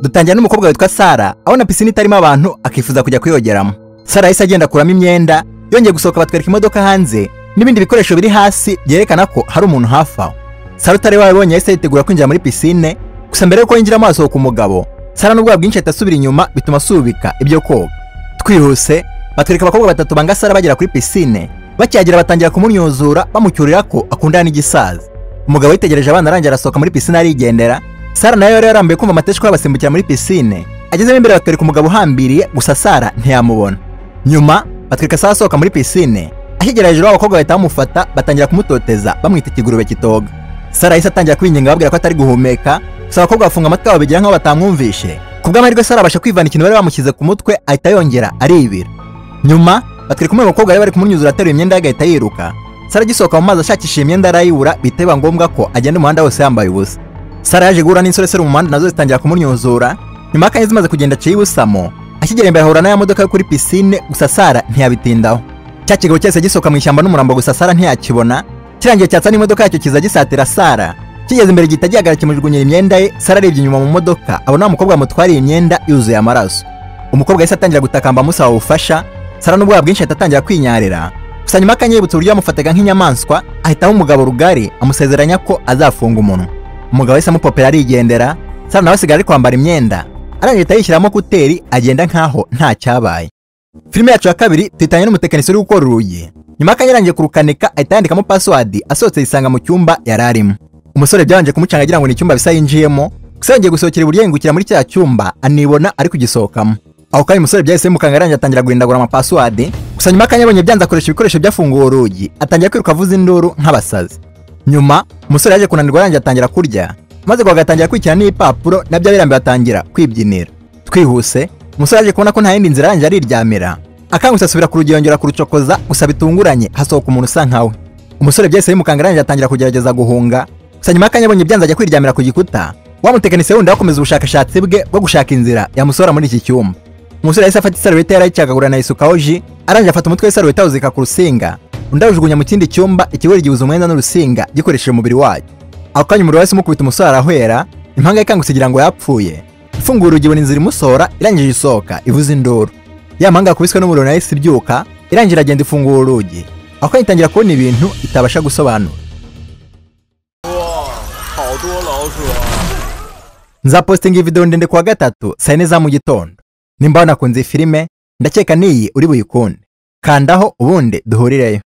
Dutangira n'umukobwa witwa Sara abona pisine itarimo abantu akifuza kujya kuyogeramo. Sara yahise agenda kuramo imyenda, yongeye gusohoka batwereka imodoka hanze n'ibindi bikoresho biri hasi byerekana ko hari umuntu hafi aho. Sara utari wabonye yahise yitegura kwinjira muri pisine, gusa mbere yuko yinjira amaso ku mugabo, Sara n'ubwoba bwinshi atasubira inyuma bituma asubika ibyo koga. Twihuse batwereka abakobwa batatu banga Sara bagera kuri pisine, bakiyagira batangira kumunyuzura bamucyurira ko akundana n'igisaza. Umugabo yitegereje abana arangira arasohoka muri pisine arigendera. Sara nayo yari yarambaye kumva amateshwa y'abasimbukira muri pisine. Ageze imbere batwereka umugabo uhambiriye, gusa Sara ntiyamubona. Nyuma batwereka Sara asohoka muri pisine, akigera hejuru abakobwa bahita bamufata batangira kumutoteza bamwita ikigurube kitoga. Sara yahise atangira kwinginga babwira ko atari guhumeka, gusa abakobwa bafunga amatwi yabo bigira nkaho batamwumvishe. Kubw'amahirwe Sara abasha kwivana ikintu bari bamushyize ku mutwe ahita yongera aribira. Nyuma batwereka umwe mu bakobwa bari kumunyuzura ateruye imyenda agahita yiruka. Sara agisohoka mu mazi ashakishije imyenda arayibura, bitaba ngombwa ko agenda umuhanda wose yambaye ubusa. Sara yaje guhura n'insoresero mu muhanda nazo zitangira kumunyuzura. Nyuma akanya zimaze kugenda aciye ibusamo, akigera imbere ahura n'aya modoka yo kuri pisine, gusa Sara ntiyabitindaho. Cya kigabo cyose gisohoka mu ishyamba n'umurambo, gusa Sara ntiyakibona. Kirangiye cyatsa n'imodoka yacyo kiza gisatira Sara. Kigeze imbere gihita gihagarara kimujugunyira imyenda ye. Sara arebye inyuma mu modoka abona umukobwa mutwariye imyenda yuzuye amaraso. Umukobwa yahise atangira gutakamba amusaba ubufasha. Sara n'ubwoba bwinshi atangira kwinyarira. Gusa nyuma akanya yibutse uburyo yamufataga nk'inyamaswa, ahitaho umugabo rugari amusezeranya ko azafunga umunwa. Umugabo yahise amupopera arigendera. Sara nawe asigaye ari kwambara imyenda, arangije ahita yishyiramo kuteri agenda nkaho nta cyabaye. Filime yacu ya kabiri tuyitanye n'umutekinisiye uri gukora urugi. Nyuma akanya yarangiye kurukanika ahita yandikamo password, asohotse yisanga mu cyumba yararimo. Umusore byabanje kumucanga agira ngo ni icyumba bisa yinjiyemo, gusa yongeye gusohokera iburyo yingukira muri cya cyumba anibona ari kugisohokamo. Aho kandi umusore byahise bimukanga arangiye atangira guhindagura amapassword, gusa nyuma akanya yabonye byanze akoresha ibikoresho byafunguye urugi, atangira kwiruka avuza induru nk'abasazi. Nyuma umusore yaje kunanirwa arangiye atangira kurya, maze agatangira kwikira n'ipapuro nabyo birambiwe atangira kwibyinira. Twihuse umusore yaje kubona ko nta yindi nzira arangiye ariryamira, akangutse asubira ku rugi yongera kurucokoza, gusa bitunguranye hasohoka umuntu usa nkawe. Umusore byahise bimukanga arangiye atangira kugerageza guhunga, gusa nyuma akanya abonye byanze ajya kwiryamira ku gikuta. Wa mutekinisiye wundi akomeza ubushakashatsi bwe bwo gushaka inzira yamusora muri iki cyumba. Umusore yahise afata isarubeti yarayicagagura na isukaho ji, arangiye afata umutwe w'isarubeti awuzika ku rusinga, undi awujugunya mu kindi cyumba ikigori gihuza umwenda n'urusinga gikoresheje umubiri wayo. Ako kanya umuriro wahise umukubita umusore arahwera, impanga ikangutse igira ngo yapfuye. Ifunguye urugi ibona inzira imusohora, irangije isohoka ivuza induru. Ya mpanga yakubiswe n'umuriro nayo yahise ibyuka, irangije agenda ifungura urugi. Ako kanya itangira kubona ibintu itabasha gusobanura. Nzapostinga iyi video ndende kuwa gatatu saa 4 za mu gitondo. Nimba wanakunze filime ndakeka niyi uri buyikunde, kandaho ubundi duhurireyo.